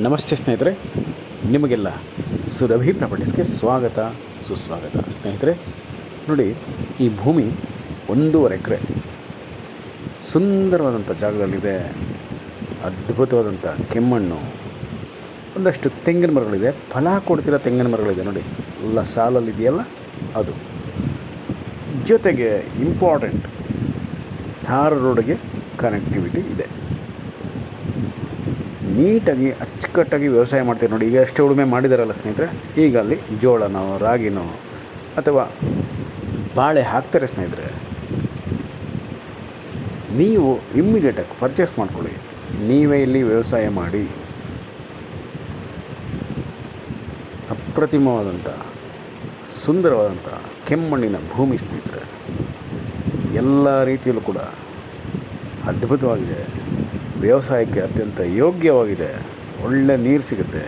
ನಮಸ್ತೆ ಸ್ನೇಹಿತರೆ, ನಿಮಗೆಲ್ಲ ಸುರಭಿ ಪ್ರಾಪರ್ಟೀಸ್ಗೆ ಸ್ವಾಗತ ಸುಸ್ವಾಗತ. ಸ್ನೇಹಿತರೆ ನೋಡಿ, ಈ ಭೂಮಿ 1.5 ಎಕರೆ ಸುಂದರವಾದಂಥ ಜಾಗದಲ್ಲಿದೆ. ಅದ್ಭುತವಾದಂಥ ಕೆಮ್ಮಣ್ಣು, ಒಂದಷ್ಟು ತೆಂಗಿನ ಮರಗಳಿದೆ, ಫಲ ಕೊಡ್ತಿರೋ ತೆಂಗಿನ ಮರಗಳಿದೆ ನೋಡಿ, ಎಲ್ಲ ಸಾಲಲ್ಲಿದೆಯಲ್ಲ ಅದು. ಜೊತೆಗೆ ಇಂಪಾರ್ಟೆಂಟ್, ಧಾರ ರೋಡ್ಗೆ ಕನೆಕ್ಟಿವಿಟಿ ಇದೆ. ನೀಟಾಗಿ ಅಚ್ಚುಕಟ್ಟಾಗಿ ವ್ಯವಸಾಯ ಮಾಡ್ತೀವಿ ನೋಡಿ. ಈಗ ಅಷ್ಟೇ ಉಳುಮೆ ಮಾಡಿದಾರಲ್ಲ ಸ್ನೇಹಿತರೆ, ಈಗ ಅಲ್ಲಿ ಜೋಳನೋ ರಾಗಿನೋ ಅಥವಾ ಬಾಳೆ ಹಾಕ್ತಾರೆ ಸ್ನೇಹಿತರೆ. ನೀವು ಇಮ್ಮಿಡಿಯೇಟಾಗಿ ಪರ್ಚೇಸ್ ಮಾಡ್ಕೊಳ್ಳಿ, ನೀವೇ ಇಲ್ಲಿ ವ್ಯವಸಾಯ ಮಾಡಿ. ಅಪ್ರತಿಮವಾದಂಥ ಸುಂದರವಾದಂಥ ಕೆಮ್ಮಣ್ಣಿನ ಭೂಮಿ ಸ್ನೇಹಿತರೆ, ಎಲ್ಲ ರೀತಿಯಲ್ಲೂ ಕೂಡ ಅದ್ಭುತವಾಗಿದೆ. ವ್ಯವಸಾಯಕ್ಕೆ ಅತ್ಯಂತ ಯೋಗ್ಯವಾಗಿದೆ. ಒಳ್ಳೆ ನೀರು ಸಿಗುತ್ತೆ.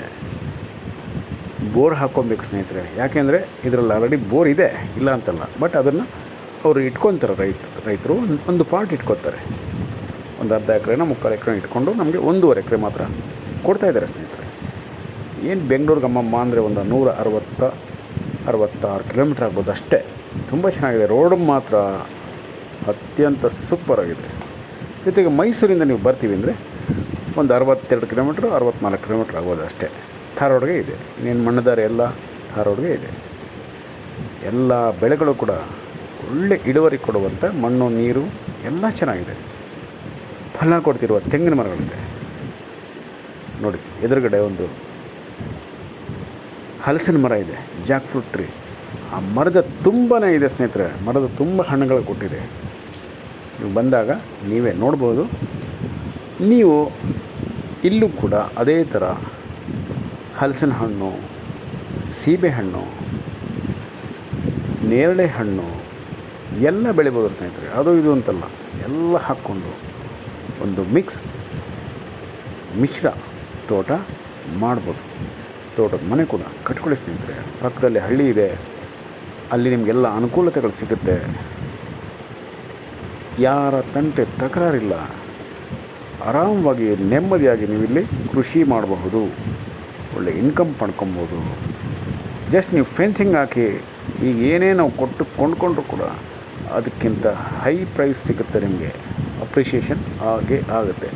ಬೋರ್ ಹಾಕ್ಕೊಬೇಕು ಸ್ನೇಹಿತರೆ, ಯಾಕೆಂದರೆ ಇದರಲ್ಲಿ ಆಲ್ರೆಡಿ ಬೋರ್ ಇದೆ, ಇಲ್ಲ ಅಂತಲ್ಲ. ಬಟ್ ಅದನ್ನು ಅವರು ಇಟ್ಕೊತಾರೆ, ರೈತರು ಒಂದು ಪಾರ್ಟ್ ಇಟ್ಕೊತಾರೆ. ಒಂದು ಅರ್ಧ ಎಕರೆನ 3/4 ಎಕರೆ ಇಟ್ಕೊಂಡು ನಮಗೆ 1.5 ಎಕರೆ ಮಾತ್ರ ಕೊಡ್ತಾಯಿದ್ದಾರೆ ಸ್ನೇಹಿತರೆ. ಏನು ಬೆಂಗಳೂರಿಗೆ ಅಮ್ಮಮ್ಮ ಅಂದರೆ ಒಂದು 166 ಕಿಲೋಮೀಟ್ರ್ ಆಗ್ಬೋದು ಅಷ್ಟೇ. ತುಂಬ ಚೆನ್ನಾಗಿದೆ. ರೋಡ್ ಮಾತ್ರ ಅತ್ಯಂತ ಸೂಪರಾಗಿದೆ. ಜೊತೆಗೆ ಮೈಸೂರಿಂದ ನೀವು ಬರ್ತೀವಿ ಅಂದರೆ ಒಂದು 62 ಕಿಲೋಮೀಟ್ರ್ 64 ಕಿಲೋಮೀಟ್ರ್ ಆಗ್ಬೋದು ಅಷ್ಟೇ. ಧಾರವಾಡಗೆ ಇದೆ. ಇನ್ನೇನು ಮಣ್ಣದಾರೆ ಎಲ್ಲ ಧಾರವಾಡಗೆ ಇದೆ. ಎಲ್ಲ ಬೆಳೆಗಳು ಕೂಡ ಒಳ್ಳೆ ಇಳುವರಿ ಕೊಡುವಂಥ ಮಣ್ಣು, ನೀರು ಎಲ್ಲ ಚೆನ್ನಾಗಿದೆ. ಫಲ ಕೊಡ್ತಿರುವ ತೆಂಗಿನ ಮರಗಳಿದೆ ನೋಡಿ. ಎದುರುಗಡೆ ಒಂದು ಹಲಸಿನ ಮರ ಇದೆ, ಜಾಕ್ ಫ್ರೂಟ್ ಟ್ರೀ. ಆ ಮರದ ತುಂಬಾ ಇದೆ ಸ್ನೇಹಿತರೆ. ಮರದ ತುಂಬ ಹಣ್ಣುಗಳು ಕೊಟ್ಟಿದೆ. ನೀವು ಬಂದಾಗ ನೀವೇ ನೋಡ್ಬೋದು. ನೀವು ಇಲ್ಲೂ ಕೂಡ ಅದೇ ಥರ ಹಲಸಿನ ಹಣ್ಣು, ಸೀಬೆಹಣ್ಣು, ನೇರಳೆ ಹಣ್ಣು ಎಲ್ಲ ಬೆಳಿಬೋದು ಸ್ನೇಹಿತರೆ. ಅದು ಇದು ಅಂತಲ್ಲ, ಎಲ್ಲ ಹಾಕ್ಕೊಂಡು ಒಂದು ಮಿಶ್ರ ತೋಟ ಮಾಡ್ಬೋದು. ತೋಟದ ಮನೆ ಕೂಡ ಕಟ್ಕೊಳ್ಳಿ ಸ್ನೇಹಿತರೆ. ಪಕ್ಕದಲ್ಲಿ ಹಳ್ಳಿ ಇದೆ, ಅಲ್ಲಿ ನಿಮಗೆಲ್ಲ ಅನುಕೂಲತೆಗಳು ಸಿಗುತ್ತೆ. ಯಾರ ತಂಟೆ ತಕರಾರಿಲ್ಲ. ಆರಾಮವಾಗಿ ನೆಮ್ಮದಿಯಾಗಿ ನೀವಿಲ್ಲಿ ಕೃಷಿ ಮಾಡಬಹುದು, ಒಳ್ಳೆ ಇನ್ಕಮ್ ಪಡ್ಕೊಬೋದು. ಜಸ್ಟ್ ನೀವು ಫೆನ್ಸಿಂಗ್ ಹಾಕಿ ಈಗ ಏನೇ ನಾವು ಕೊಂಡ್ಕೊಂಡ್ರೂ ಕೂಡ ಅದಕ್ಕಿಂತ ಹೈ ಪ್ರೈಸ್ ಸಿಗುತ್ತೆ ನಿಮಗೆ. ಅಪ್ರಿಷಿಯೇಷನ್ ಆಗೇ ಆಗುತ್ತೆ.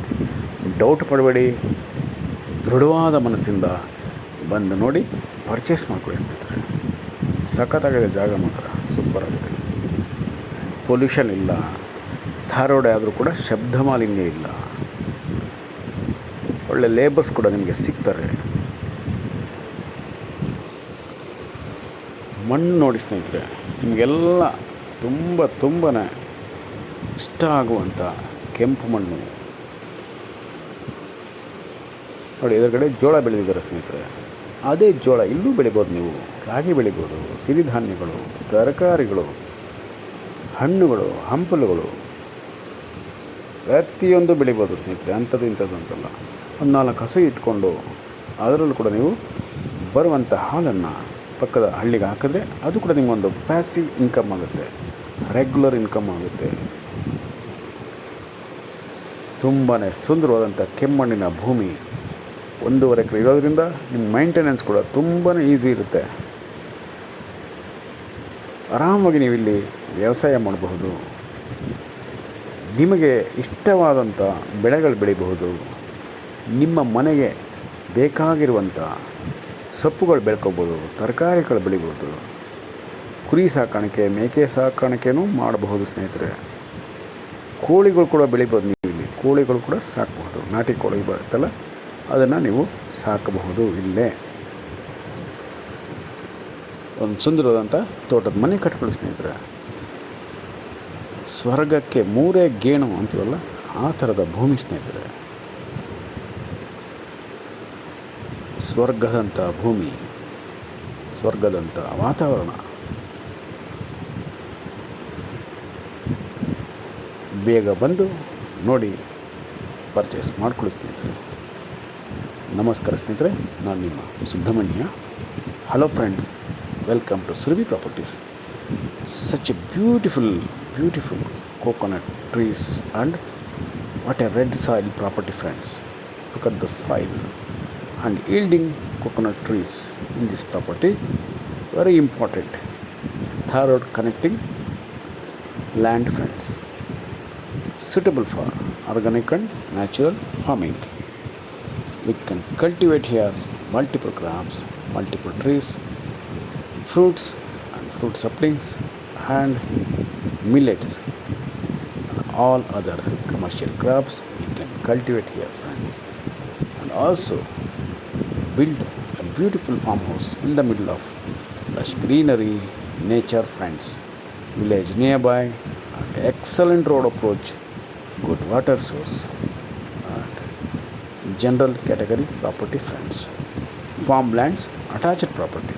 ಡೌಟ್ ಪಡಬೇಡಿ, ದೃಢವಾದ ಮನಸ್ಸಿಂದ ಬಂದು ನೋಡಿ, ಪರ್ಚೇಸ್ ಮಾಡ್ಕೊಳ್ಳಿ ಸ್ನೇಹಿತರೆ. ಸಖತ್ತಾಗಿದೆ ಜಾಗ, ಮಾತ್ರ ಸೂಪರಾಗಿದೆ. ಪೊಲ್ಯೂಷನ್ ಇಲ್ಲ. ಧಾರವಾಡ ಆದರೂ ಕೂಡ ಶಬ್ದ ಮಾಲಿನ್ಯ ಇಲ್ಲ. ಒಳ್ಳೆ ಲೇಬರ್ಸ್ ಕೂಡ ನಿಮಗೆ ಸಿಗ್ತಾರೆ. ಮಣ್ಣು ನೋಡಿ ಸ್ನೇಹಿತರೆ, ನಿಮಗೆಲ್ಲ ತುಂಬಾ ಇಷ್ಟ ಆಗುವಂಥ ಕೆಂಪು ಮಣ್ಣು ನೋಡಿ. ಎದುರುಗಡೆ ಜೋಳ ಬೆಳೆದಿದ್ದಾರೆ ಸ್ನೇಹಿತರೆ. ಅದೇ ಜೋಳ ಇಲ್ಲೂ ಬೆಳಿಬೋದು. ನೀವು ರಾಗಿ ಬೆಳಿಬೋದು, ಸಿರಿಧಾನ್ಯಗಳು, ತರಕಾರಿಗಳು, ಹಣ್ಣುಗಳು, ಹಂಪಲುಗಳು ಪ್ರತಿಯೊಂದು ಬೆಳಿಬೋದು ಸ್ನೇಹಿತರೆ. ಅಂಥದ್ದು ಇಂಥದ್ದು ಅಂತಲ್ಲ. ಒಂದು 4 ಹಸು ಇಟ್ಕೊಂಡು ಅದರಲ್ಲೂ ಕೂಡ ನೀವು ಬರುವಂಥ ಹಾಲನ್ನು ಪಕ್ಕದ ಹಳ್ಳಿಗೆ ಹಾಕಿದ್ರೆ ಅದು ಕೂಡ ನಿಮಗೊಂದು ಪ್ಯಾಸಿವ್ ಇನ್ಕಮ್ ಆಗುತ್ತೆ, ರೆಗ್ಯುಲರ್ ಇನ್ಕಮ್ ಆಗುತ್ತೆ. ತುಂಬಾ ಸುಂದರವಾದಂಥ ಕೆಮ್ಮಣ್ಣಿನ ಭೂಮಿ 1.5 ಎಕರೆ ಇರೋದ್ರಿಂದ ನಿಮ್ಮ ಮೈಂಟೆನೆನ್ಸ್ ಕೂಡ ತುಂಬಾ ಈಸಿ ಇರುತ್ತೆ. ಆರಾಮಾಗಿ ನೀವಿಲ್ಲಿ ವ್ಯವಸಾಯ ಮಾಡಬಹುದು. ನಿಮಗೆ ಇಷ್ಟವಾದಂಥ ಬೆಳೆಗಳು ಬೆಳಿಬಹುದು. ನಿಮ್ಮ ಮನೆಗೆ ಬೇಕಾಗಿರುವಂಥ ಸೊಪ್ಪುಗಳು ಬೆಳ್ಕೊಬೋದು, ತರಕಾರಿಗಳು ಬೆಳಿಬೋದು. ಕುರಿ ಸಾಕಾಣಿಕೆ, ಮೇಕೆ ಸಾಕಾಣಿಕೆನೂ ಮಾಡಬಹುದು ಸ್ನೇಹಿತರೆ. ಕೋಳಿಗಳು ಕೂಡ ಬೆಳಿಬೋದು. ನೀವು ಇಲ್ಲಿ ಕೋಳಿಗಳು ಕೂಡ ಸಾಕಬಹುದು. ನಾಟಿ ಕೋಳಿ ಬರುತ್ತಲ್ಲ, ಅದನ್ನು ನೀವು ಸಾಕಬಹುದು. ಇಲ್ಲೇ ಒಂದು ಸುಂದರವಾದಂಥ ತೋಟದ ಮನೆ ಕಟ್ಕೊಳ್ಳಿ ಸ್ನೇಹಿತರೆ. ಸ್ವರ್ಗಕ್ಕೆ 3 ಗೇಣು ಅಂತೀವಲ್ಲ, ಆ ಥರದ ಭೂಮಿ ಸ್ನೇಹಿತರೆ. ಸ್ವರ್ಗದಂಥ ಭೂಮಿ, ಸ್ವರ್ಗದಂಥ ವಾತಾವರಣ. ಬೇಗ ಬಂದು ನೋಡಿ, ಪರ್ಚೇಸ್ ಮಾಡ್ಕೊಳ್ಳಿ ಸ್ನೇಹಿತರೆ. ನಮಸ್ಕಾರ ಸ್ನೇಹಿತರೆ, ನಾನು ನಿಮ್ಮ Subrahmanya. Hello friends, welcome to Surabhi properties. Such a beautiful coconut trees, and what a red soil property friends. Look at the soil, and yielding coconut trees in this property. Very important. Third, connecting land friends. Suitable for organic and natural farming. We can cultivate here multiple crops, multiple trees, fruits and fruit saplings, and millets, all other commercial crops we can cultivate here, friends. And also build a beautiful farmhouse in the middle of lush greenery, nature, friends. Village nearby, and excellent road approach, good water source, and general category property, friends. Farmlands, attached property,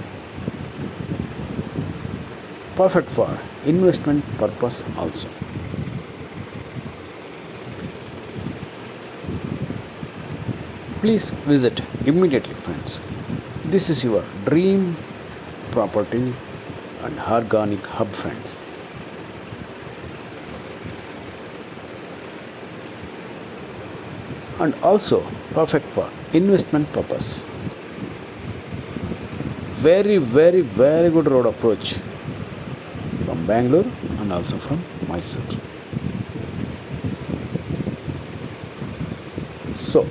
perfect for investment purpose also. Please visit immediately, friends. This is your dream property and organic hub, friends. And also perfect for investment purpose. Very, very, very good road approach from Bangalore and also from Mysore. So,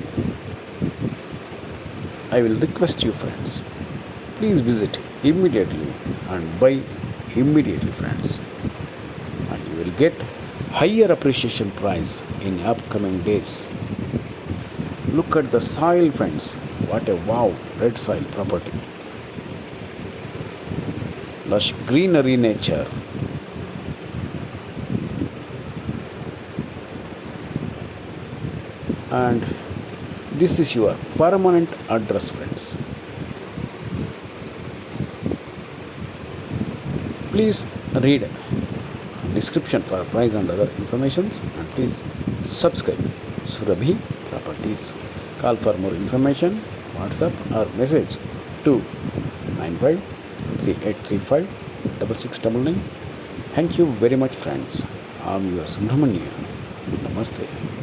I will request you, friends, please visit immediately and buy immediately, friends, and you will get higher appreciation price in upcoming days. Look at the soil, friends. What a wow, red soil property. Lush greenery nature. And this is your permanent address, friends. Please read description for price and other informations, and please subscribe Surabhi Properties. Call for more information, WhatsApp or message to 95 3835 6699. Thank you very much, friends. I'm your Subramania. Namaste.